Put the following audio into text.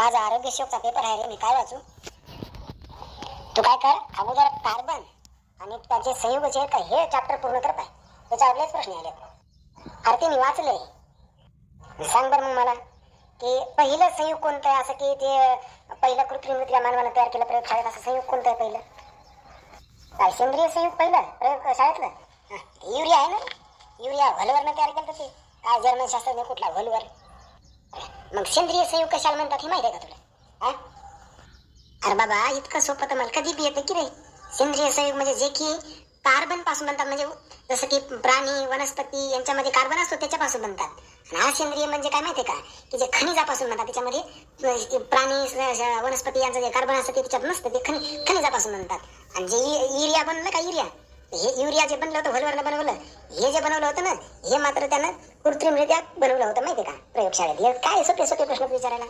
माझा आरोग्य शोकचा पेपर आहे रे, मी काय वाचू? तू काय कर, अगोदर कार्बन आणि त्याचे संयुगचे आहेत का हे चॅप्टर पूर्ण कर पाय. त्याच्यावरलेच प्रश्न आले. अरे ते मी वाचलंय. सांग बरं मग मला की पहिलं संयुग कोणतं आहे, असं की ते पहिलं कृत्रिमरित्या मानवानं तयार केलं प्रयोगशाळेत, असं संयुग कोणतं आहे पहिलं? काय सेंद्रिय संयुग पहिलं प्रयोगशाळेतलं? युरिया आहे ना. युरिया व्हलवरनं तयार केलं ते. काय जर्मन शास्त्रज्ञ कुठला व्हलवर? मग सेंद्रिय संयुग कशाला म्हणतात हे माहिती आहे का तुला? हा? अरे बाबा इतकं सोपं तर मला कधी बी येतं की रे. सेंद्रिय संयुग म्हणजे जे की कार्बन पासून बनतात, म्हणजे जसं की प्राणी वनस्पती यांच्यामध्ये कार्बन असतो त्याच्यापासून बनतात. आणि असेंद्रिय म्हणजे काय माहितीये का, की जे खनिजापासून बनतात, त्याच्यामध्ये प्राणी वनस्पती यांचं जे कार्बन असतं ते त्याच्यात नसतं, ते खनिजापासून बनतात. आणि जे युरिया बनलं का, युरिया हे युरिया जे बनलं होतं व्हलवरनं बनवलं, हे जे बनवलं होतं ना, हे मात्र त्यानं कृत्रिमरित्या बनवलं होतं माहितीये का प्रयोगशाळेत. हे काय सोपे सोपे प्रश्न विचारायला.